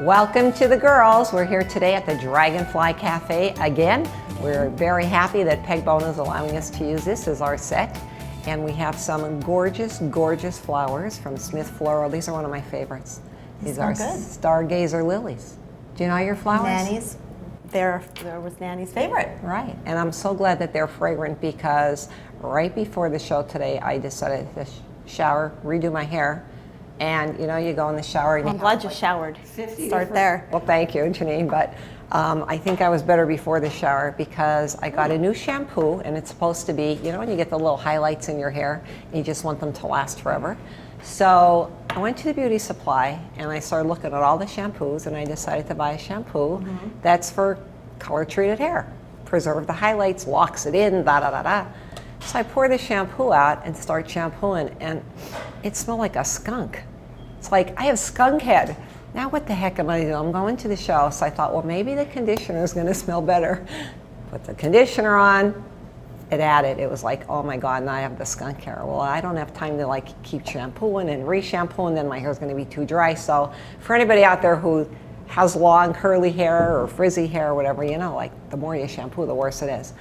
Welcome to the girls. We're here today at the Dragonfly Cafe again. We're very happy that Pegbone is allowing us to use this as our set. And we have some gorgeous, gorgeous flowers from Smith Floral. These are one of my favorites. These are Stargazer lilies. Do you know your flowers? Nanny's. There was Nanny's favorite. Right. And I'm so glad that they're fragrant because right before the show today, I decided to shower, redo my hair. And you know, you go in the shower and I'm glad you showered. Start there. Well, thank you, Janine. But I think I was better before the shower because I got a new shampoo, and it's supposed to be, you know, when you get the little highlights in your hair, and you just want them to last forever. So I went to the beauty supply and I started looking at all the shampoos, and I decided to buy a shampoo that's for color treated hair. Preserve the highlights, locks it in, da da da da. So I pour the shampoo out and start shampooing, and it smelled like a skunk. It's like, I have skunk head. Now what the heck am I doing? I'm going to the show, so I thought, well, maybe the conditioner is going to smell better. Put the conditioner on, it added. It was like, oh my God, now I have the skunk hair. Well, I don't have time to like keep shampooing and re-shampooing, then my hair is going to be too dry. So for anybody out there who has long curly hair or frizzy hair or whatever, you know, like the more you shampoo, the worse it is.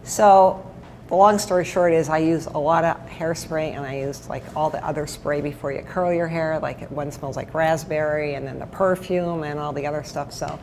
So the long story short is I use a lot of hairspray, and I use like all the other spray before you curl your hair. Like one smells like raspberry, and then the perfume and all the other stuff. So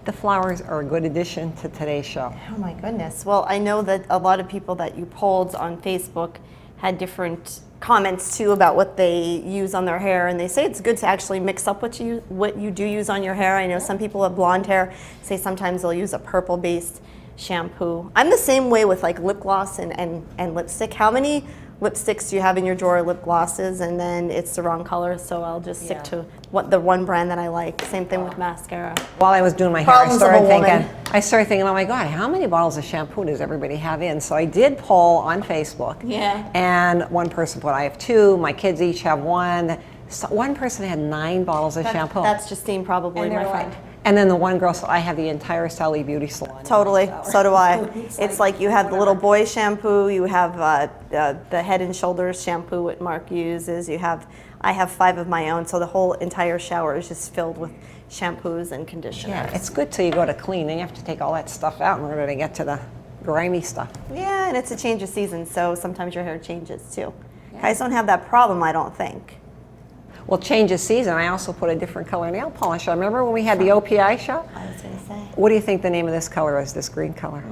the flowers are a good addition to today's show. Oh my goodness. Well, I know that a lot of people that you polled on Facebook had different comments too about what they use on their hair, and they say it's good to actually mix up what you do use on your hair. I know some people have blonde hair, say sometimes they'll use a purple based shampoo. I'm the same way with like lip gloss and lipstick. How many lipsticks do you have in your drawer, lip glosses, and then it's the wrong color, so I'll just stick to the one brand that I like. Same thing with mascara. While I was doing my hair, I started thinking, oh my God, how many bottles of shampoo does everybody have in? So I did poll on Facebook. Yeah. And one person put, I have 2, my kids each have 1. So one person had 9 bottles of shampoo. That's Justine, probably, my friend. And then the one girl, so I have the entire Sally Beauty Salon. Totally, so do I. It's like you have the little boy shampoo, you have the Head and Shoulders shampoo that Mark uses, I have 5 of my own, so the whole entire shower is just filled with shampoos and conditioners. Yeah, it's good till you go to clean, then you have to take all that stuff out in order to get to the grimy stuff. Yeah, and it's a change of season, so sometimes your hair changes too. Yeah. Guys don't have that problem, I don't think. Well, change of season, I also put a different color nail polish. I remember when we had the OPI show? I was going to say. What do you think the name of this color is, this green color?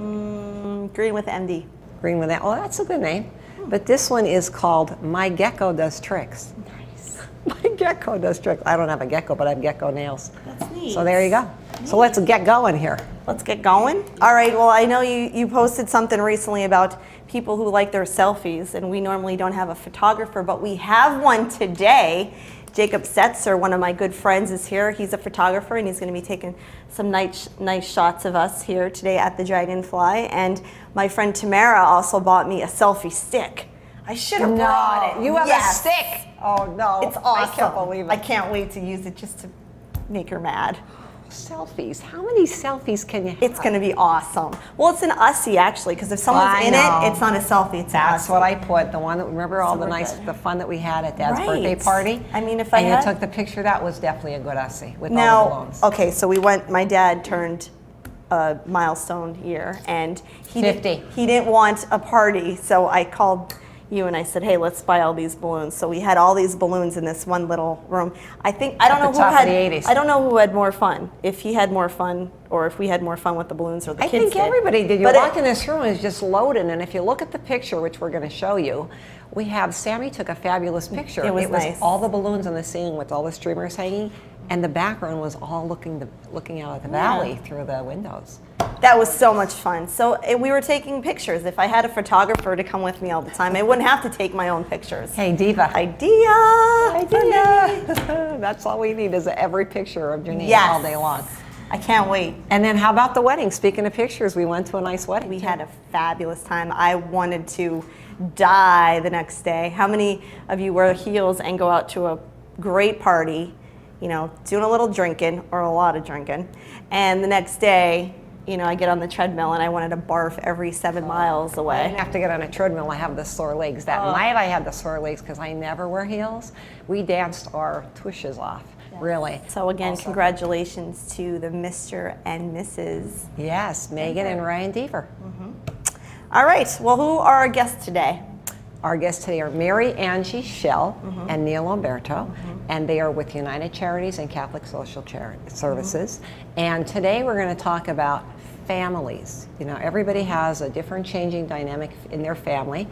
Green with MD. Green with that. Oh, that's a good name. But this one is called My Gecko Does Tricks. Nice. My Gecko Does Tricks. I don't have a gecko, but I have gecko nails. That's neat. So there you go. Neat. So let's get going here. Let's get going. All right, well, I know you posted something recently about people who like their selfies, and we normally don't have a photographer, but we have one today. Jacob Setzer, one of my good friends, is here. He's a photographer, and he's going to be taking some nice shots of us here today at the Dragonfly. And my friend Tamara also bought me a selfie stick. I should have brought it. You have a stick. Oh no, it's awesome. I can't believe it. I can't wait to use it just to make her mad. Selfies. How many selfies can you have? It's going to be awesome. Well, it's an Ussie actually, because if someone's in it, it's not a selfie. It's That's what I put. The one that, remember all the fun that we had at Dad's birthday party? I mean, if you took the picture, that was definitely a good Ussie with all the balloons. Okay, so we went. My dad turned a milestone year, and he 50. He didn't want a party, so I called you and I said, hey, let's buy all these balloons. So we had all these balloons in this one little room. I don't know who had more fun. If he had more fun, or if we had more fun with the balloons, or the kids did. I think everybody did. You walk in this room, it's just loaded, and if you look at the picture, which we're going to show you, Sammy took a fabulous picture. It was nice. All the balloons on the ceiling with all the streamers hanging, and the background was all looking out at the valley through the windows. That was so much fun. So we were taking pictures. If I had a photographer to come with me all the time, I wouldn't have to take my own pictures. Hey, Diva. Idea. That's all we need is every picture of Janine all day long. I can't wait. And then how about the wedding? Speaking of pictures, we went to a nice wedding. We had a fabulous time. I wanted to die the next day. How many of you wear heels and go out to a great party, you know, doing a little drinking or a lot of drinking, and the next day, you know, I get on the treadmill and I wanted to barf every 7 miles away. I didn't have to get on a treadmill. I have the sore legs. That night I had the sore legs because I never wear heels. We danced our tushes off. really. So again, Also. congratulations to the Mr. and Mrs. Yes, Megan and Ryan Deaver. All right, well, who are our guests today? Our guests today are Angie, Schell, and Neil OBerto, and they are with United Charities and Catholic Social Services. And today we're going to talk about families. You know, everybody has a different changing dynamic in their family,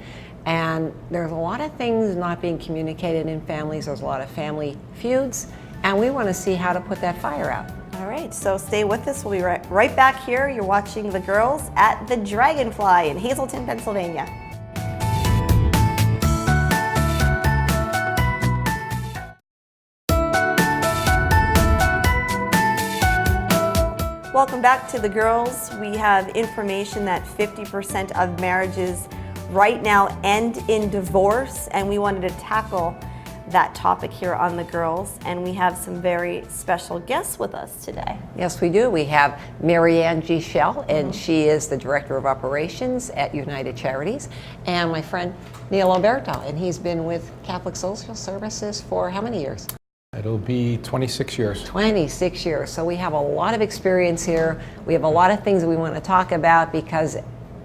and there's a lot of things not being communicated in families. There's a lot of family feuds, and we want to see how to put that fire out. All right, so stay with us. We'll be right back here. You're watching The Girls at the Dragonfly in Hazleton, Pennsylvania. Welcome back to The Girls. We have information that 50% of marriages right now end in divorce, and we wanted to tackle that topic here on The Girls, and we have some very special guests with us today. Yes, we do. We have Angie Schell, and she is the Director of Operations at United Charities, and my friend Neil OBerto, and he's been with Catholic Social Services for how many years? It'll be 26 years. 26 years. So we have a lot of experience here. We have a lot of things that we want to talk about because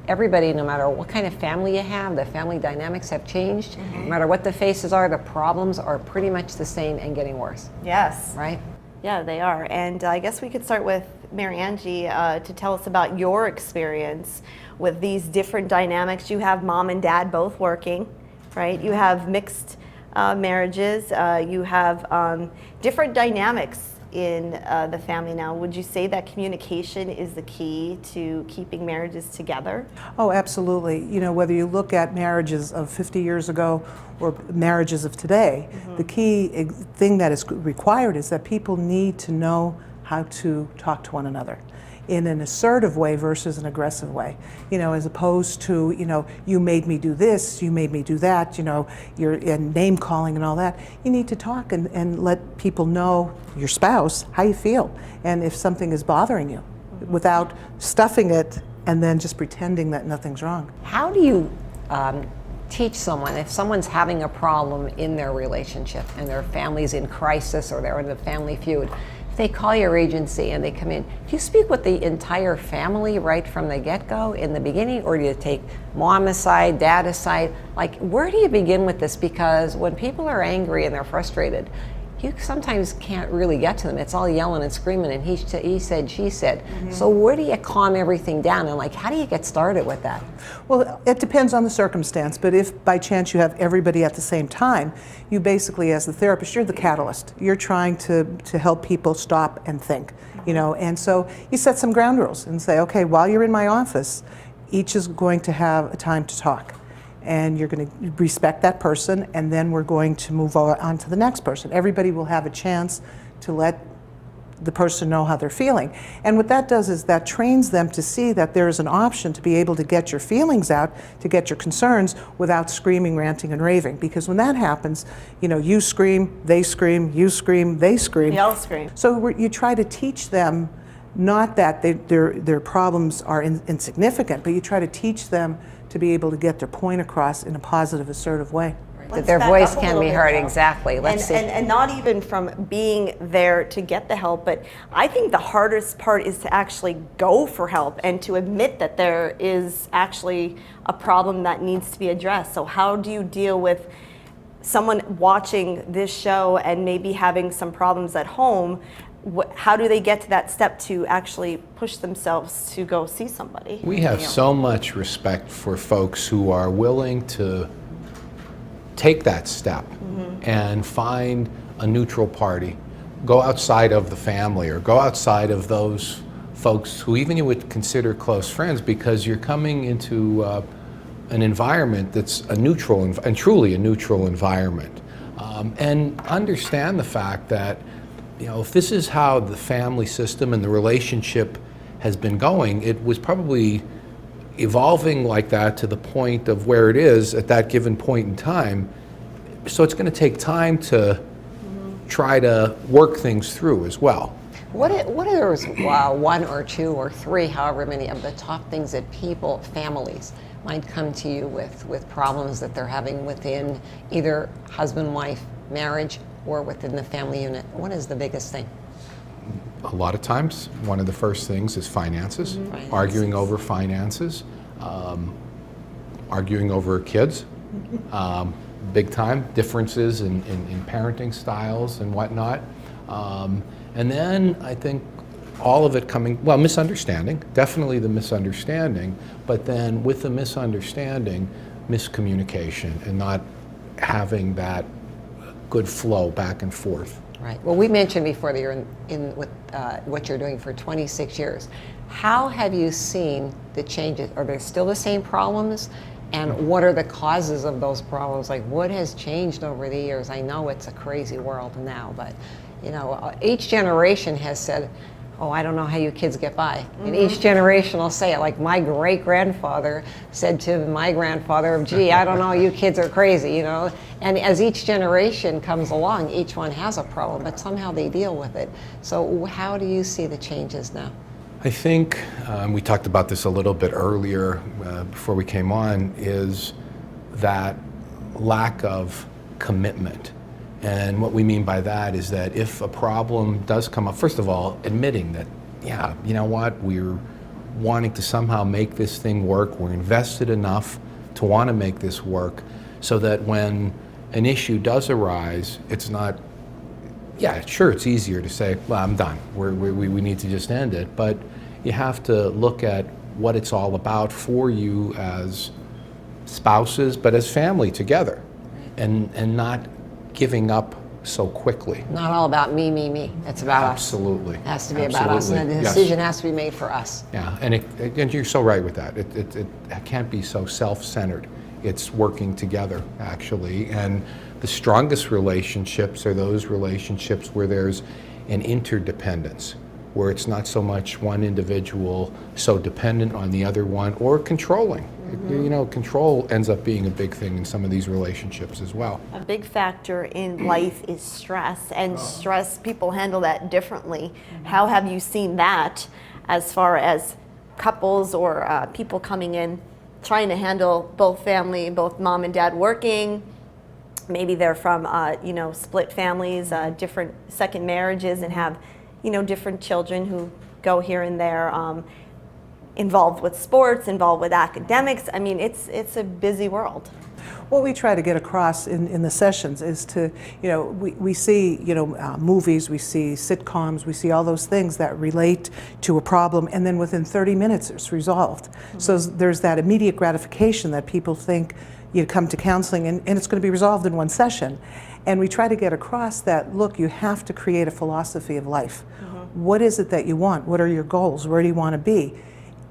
everybody, no matter what kind of family you have, the family dynamics have changed. No matter what the faces are, the problems are pretty much the same and getting worse. Yes. Right? Yeah, they are. And I guess we could start with Angie to tell us about your experience with these different dynamics. You have mom and dad both working, right? You have mixed marriages. You have different dynamics in the family now. Would you say that communication is the key to keeping marriages together? Oh, absolutely. You know, whether you look at marriages of 50 years ago or marriages of today, the key thing that is required is that people need to know how to talk to one another in an assertive way versus an aggressive way, you know, as opposed to, you know, you made me do this, you made me do that, you know, you're in name calling and all that. You need to talk and let people know, your spouse, how you feel and if something is bothering you without stuffing it and then just pretending that nothing's wrong. How do you teach someone if someone's having a problem in their relationship and their family's in crisis or they're in a family feud? They call your agency and they come in. Do you speak with the entire family right from the get-go in the beginning, or do you take mom aside, dad aside? Like, where do you begin with this? Because when people are angry and they're frustrated, you sometimes can't really get to them. It's all yelling and screaming and he said, she said. So where do you calm everything down, and like, how do you get started with that? Well, it depends on the circumstance, but if by chance you have everybody at the same time, you basically, as the therapist, you're the catalyst. You're trying to help people stop and think, you know, and so you set some ground rules and say, okay, while you're in my office, each is going to have a time to talk. And you're going to respect that person, and then we're going to move on to the next person. Everybody will have a chance to let the person know how they're feeling. And what that does is that trains them to see that there is an option to be able to get your feelings out, to get your concerns without screaming, ranting, and raving. Because when that happens, you know, you scream, they scream, you scream, they scream. They all scream. So you try to teach them not that their problems are insignificant, but you try to teach them to be able to get their point across in a positive, assertive way. That their voice can be heard, exactly. Let's see. And not even from being there to get the help, but I think the hardest part is to actually go for help and to admit that there is actually a problem that needs to be addressed. So how do you deal with someone watching this show and maybe having some problems at home? How do they get to that step to actually push themselves to go see somebody? We have so much respect for folks who are willing to take that step and find a neutral party, go outside of the family or go outside of those folks who even you would consider close friends, because you're coming into an environment that's a neutral and truly a neutral environment, and understand the fact that, you know, if this is how the family system and the relationship has been going, it was probably evolving like that to the point of where it is at that given point in time. So it's going to take time to try to work things through as well. What are those one or two or three, however many of the top things that families might come to you with problems that they're having within either husband, wife, marriage or within the family unit? What is the biggest thing? A lot of times, one of the first things is finances, arguing over finances, arguing over kids, big time differences in parenting styles and whatnot. And then I think all of it coming, well, misunderstanding, definitely the misunderstanding, but then with the misunderstanding, miscommunication and not having that good flow back and forth. Right. Well, we mentioned before that you're in with what you're doing for 26 years. How have you seen the changes? Are there still the same problems? And what are the causes of those problems? Like, what has changed over the years? I know it's a crazy world now, but you know, each generation has said, "Oh, I don't know how you kids get by." And each generation will say it. Like my great-grandfather said to my grandfather, "Gee, I don't know, you kids are crazy," you know. And as each generation comes along, each one has a problem, but somehow they deal with it. So how do you see the changes now? I think we talked about this a little bit earlier before we came on, is that lack of commitment. And what we mean by that is that if a problem does come up, first of all, admitting that, yeah, you know what, we're wanting to somehow make this thing work, we're invested enough to want to make this work, so that when an issue does arise, it's not, yeah, sure, it's easier to say, well, I'm done, we need to just end it, but you have to look at what it's all about for you as spouses, but as family together, and not giving up so quickly. Not all about me, me, me. It's about us. Absolutely. It has to be about us, and the decision has to be made for us. Yeah, and you're so right with that. It can't be so self-centered. It's working together, actually. And the strongest relationships are those relationships where there's an interdependence, where it's not so much one individual so dependent on the other one or controlling. You know, control ends up being a big thing in some of these relationships as well. A big factor in life is stress, and stress, people handle that differently. How have you seen that as far as couples or people coming in trying to handle both family, both mom and dad working? Maybe they're from you know, split families, different second marriages, and have, you know, different children who go here and there, involved with sports, involved with academics. I mean, it's a busy world. What we try to get across in the sessions is to, you know, we see, you know, movies, we see sitcoms, we see all those things that relate to a problem, and then within 30 minutes it's resolved. So there's that immediate gratification that people think you come to counseling and it's going to be resolved in one session. And we try to get across that, look, you have to create a philosophy of life. What is it that you want? What are your goals? Where do you want to be?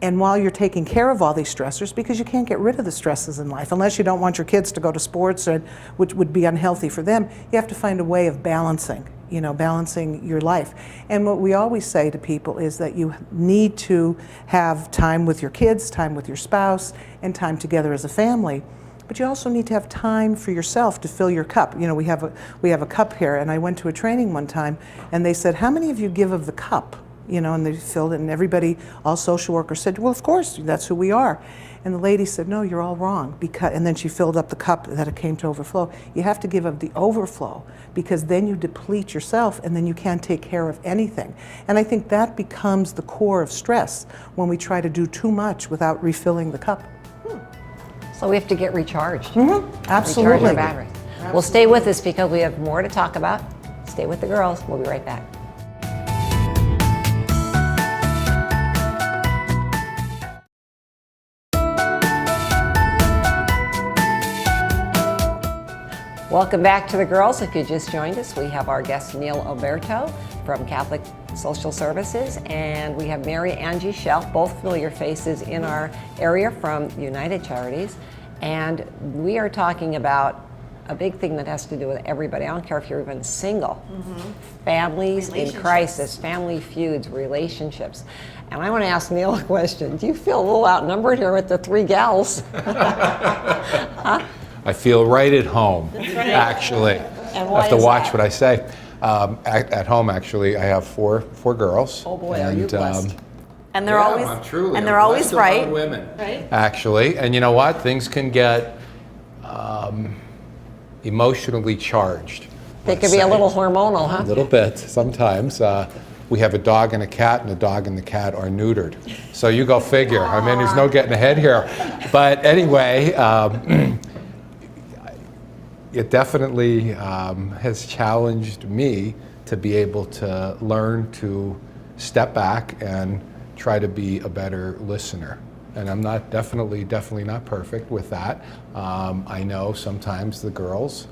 And while you're taking care of all these stressors, because you can't get rid of the stresses in life, unless you don't want your kids to go to sports, or, which would be unhealthy for them, you have to find a way of balancing, you know, balancing your life. And what we always say to people is that you need to have time with your kids, time with your spouse, and time together as a family. But you also need to have time for yourself to fill your cup. You know, we have a cup here, and I went to a training one time, and they said, how many of you give of the cup? You know, and they filled it, and everybody, all social workers said, well, of course, that's who we are. And the lady said, no, you're all wrong. And then she filled up the cup that it came to overflow. You have to give of the overflow, because then you deplete yourself, and then you can't take care of anything. And I think that becomes the core of stress, when we try to do too much without refilling the cup. So we have to get recharged. Absolutely. Recharge our batteries. Well, stay with us because we have more to talk about. Stay with the girls. We'll be right back. Welcome back to the girls. If you just joined us, we have our guest Neil OBerto from Catholic Social Services, and we have Mary Angie Schell, both familiar faces in our area from United Charities. And we are talking about a big thing that has to do with everybody. I don't care if you're even single. Families in crisis, family feuds, relationships. And I want to ask Neil a question. Do you feel a little outnumbered here with the three gals? I feel right at home, actually. And I why have to is watch that? what I say. At home, actually, I have four girls. Oh boy, are you blessed. And they're always right. Women, Right? actually. And you know what? Things can get emotionally charged They let's could be a say. little hormonal, A huh? little bit, sometimes. We have a dog and a cat, and the dog and the cat are neutered. So you go figure. I mean, there's no getting ahead here. But anyway, it definitely has challenged me to be able to learn to step back and try to be a better listener. And I'm not definitely not perfect with that. I know sometimes the girls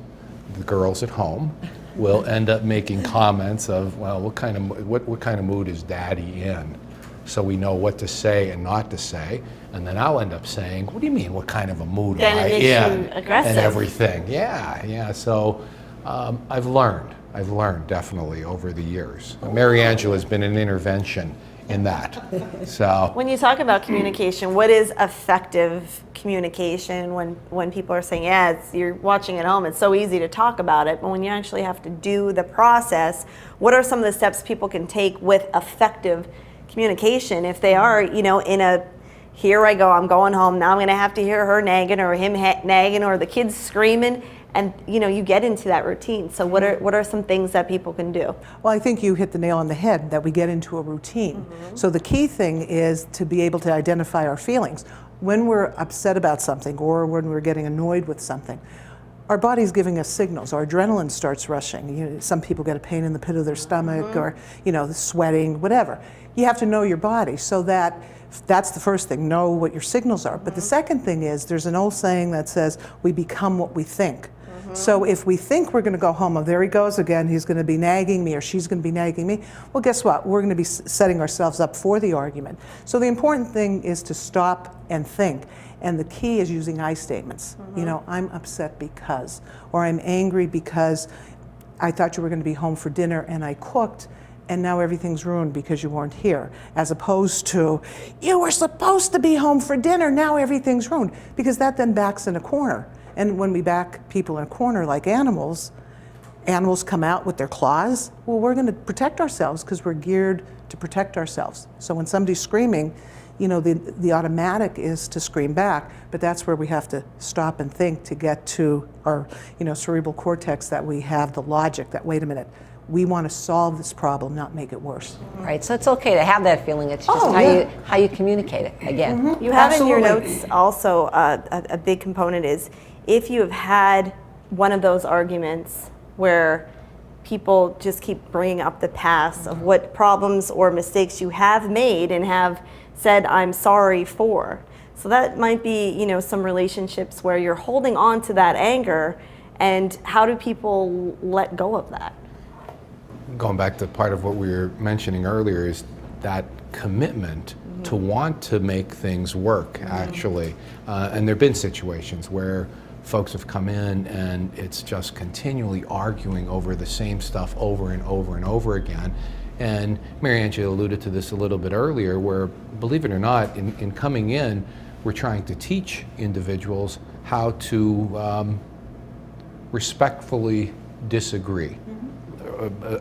at home will end up making comments of, well, what kind of mood is Daddy in? So we know what to say and not to say. And then I'll end up saying, what do you mean, what kind of a mood Then am I it makes in? you aggressive. And everything. Yeah. So I've learned definitely over the years. Mary Angela has been an intervention in that. So When you talk about communication, what is effective communication when people are saying, yeah, you're watching at home, it's so easy to talk about it, but when you actually have to do the process, what are some of the steps people can take with effective communication if they are, in a, here I go, I'm going home, now I'm going to have to hear her nagging or him nagging or the kids screaming, and you get into that routine. So what are some things that people can do? Well, I think you hit the nail on the head that we get into a routine. So the key thing is to be able to identify our feelings. When we're upset about something or when we're getting annoyed with something, our body's giving us signals. Our adrenaline starts rushing. Some people get a pain in the pit of their stomach or, the sweating, whatever. You have to know your body so that's the first thing, know what your signals are. But the second thing is there's an old saying that says we become what we think. So if we think we're going to go home, oh, there he goes again, he's going to be nagging me or she's going to be nagging me, well, guess what? We're going to be setting ourselves up for the argument. So the important thing is to stop and think. And the key is using I statements. I'm upset because, or I'm angry because I thought you were going to be home for dinner and I cooked and now everything's ruined because you weren't here. As opposed to, you were supposed to be home for dinner, now everything's ruined. Because that then backs in a corner. And when we back people in a corner like animals come out with their claws. Well, we're going to protect ourselves because we're geared to protect ourselves. So when somebody's screaming, the automatic is to scream back, but that's where we have to stop and think to get to our, cerebral cortex, that we have the logic that, wait a minute, we want to solve this problem, not make it worse. Right, so it's okay to have that feeling. It's just how you communicate it, again. You have in your Absolutely. notes also a big component is if you have had one of those arguments where people just keep bringing up the past of what problems or mistakes you have made and have said, I'm sorry for. So that might be, some relationships where you're holding on to that anger, and how do people let go of that? going back to part of what we were mentioning earlier is that commitment to want to make things work, actually. And there have been situations where folks have come in and it's just continually arguing over the same stuff over and over and over again. And Mary Angie alluded to this a little bit earlier, where, believe it or not, in coming in, we're trying to teach individuals how to respectfully disagree.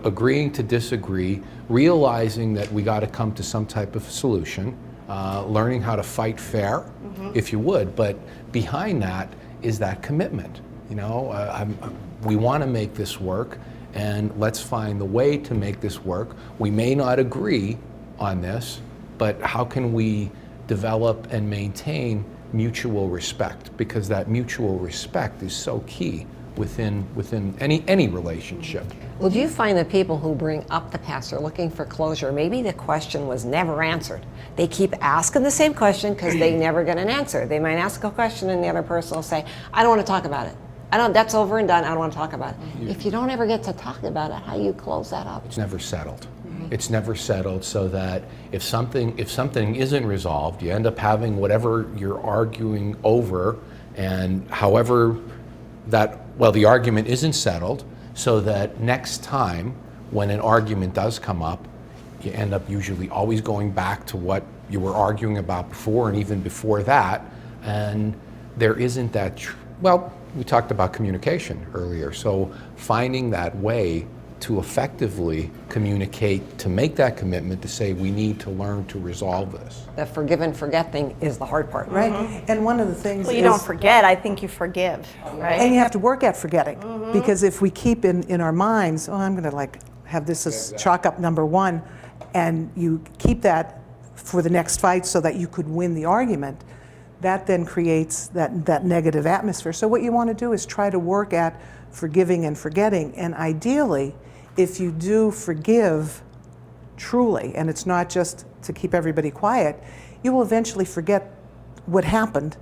Agreeing to disagree, realizing that we got to come to some type of solution, learning how to fight fair, if you would, but behind that is that commitment. You know, we want to make this work, and let's find the way to make this work. We may not agree on this, but how can we develop and maintain mutual respect? Because that mutual respect is so key within any relationship. Well, do you find that people who bring up the past are looking for closure? Maybe the question was never answered. They keep asking the same question because they never get an answer. They might ask a question and the other person will say, I don't want to talk about it. That's over and done, I don't want to talk about it. If you don't ever get to talk about it, how do you close that up? It's never settled. It's never settled, so that if something isn't resolved, you end up having whatever you're arguing over, and however the argument isn't settled, so that next time when an argument does come up, you end up usually always going back to what you were arguing about before, and even before that, and there isn't that, we talked about communication earlier, so finding that way to effectively communicate, to make that commitment to say we need to learn to resolve this. The forgive and forget thing is the hard part. Right. And one of the things Well, you is, don't forget, I think you forgive, right? and you have to work at forgetting, because if we keep in our minds, oh, I'm going to like have this as chalk up number one, and you keep that for the next fight so that you could win the argument, that then creates that negative atmosphere. So what you want to do is try to work at forgiving and forgetting, and ideally, if you do forgive truly, and it's not just to keep everybody quiet, you will eventually forget what happened,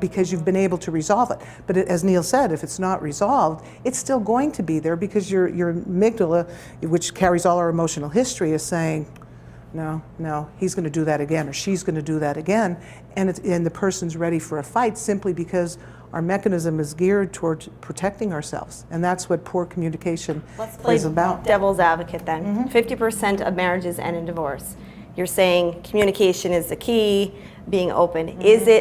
because you've been able to resolve it. But as Neil said, if it's not resolved, it's still going to be there, because your amygdala, which carries all our emotional history, is saying, no, he's going to do that again, or she's going to do that again, and the person's ready for a fight simply because our mechanism is geared towards protecting ourselves, and that's what poor communication is about. Devil's advocate then. 50% of marriages end in divorce. You're saying communication is the key, being open.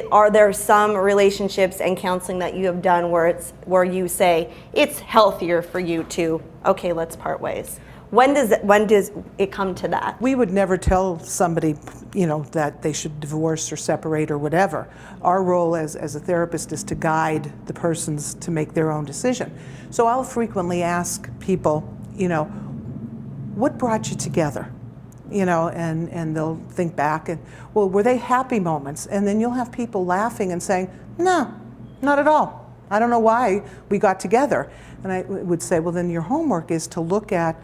Are there some relationships and counseling that you have done where you say it's healthier for you to, okay, let's part ways? When does it come to that? We would never tell somebody, that they should divorce or separate or whatever. Our role as a therapist is to guide the persons to make their own decision. So I'll frequently ask people, what brought you together? And they'll think back and, well, were they happy moments? And then you'll have people laughing and saying, no, not at all. I don't know why we got together. And I would say, well, then your homework is to look at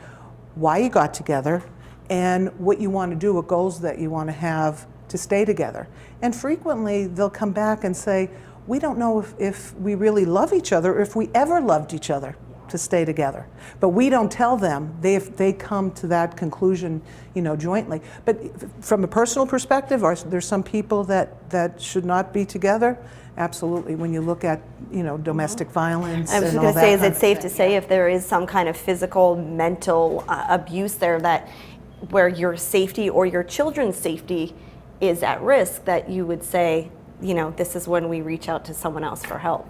why you got together and what you want to do, what goals that you want to have to stay together. And frequently they'll come back and say, we don't know if we really love each other, or if we ever loved each other to stay together. But we don't tell them. They come to that conclusion, jointly. But from a personal perspective, are there some people that should not be together? Absolutely. When you look at, domestic violence I was and just all going to say, is that. it safe to say if there is some kind of physical, mental abuse there, that where your safety or your children's safety is at risk, that you would say, this is when we reach out to someone else for help?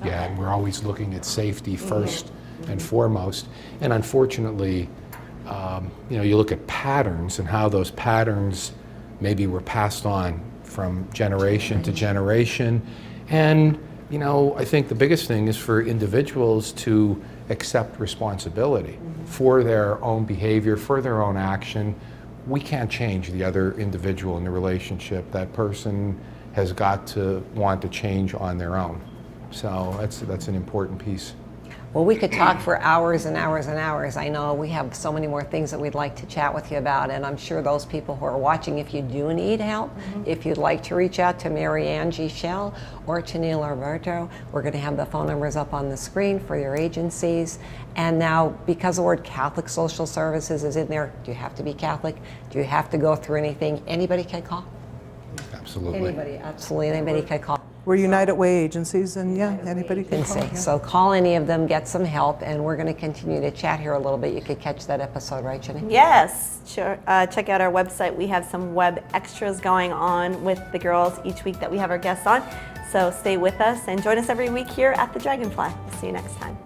Yeah, and we're always looking at safety first and foremost. And unfortunately, you look at patterns and how those patterns maybe were passed on from generation to generation. And, I think the biggest thing is for individuals to accept responsibility for their own behavior, for their own action. We can't change the other individual in the relationship. That person has got to want to change on their own. So that's an important piece. Well, we could talk for hours and hours and hours. I know we have so many more things that we'd like to chat with you about, and I'm sure those people who are watching, if you do need help, if you'd like to reach out to Mary Angie Schell or to Neil OBerto, we're going to have the phone numbers up on the screen for your agencies. And now, because the word Catholic Social Services is in there, do you have to be Catholic? Do you have to go through anything? Anybody can call? Absolutely. Absolutely anybody can call. We're United Way agencies, and anybody can call. Yeah. So call any of them, get some help, and we're going to continue to chat here a little bit. You could catch that episode, right, Jenny? Yes, sure. Check out our website. We have some web extras going on with the girls each week that we have our guests on. So stay with us and join us every week here at the Dragonfly. See you next time.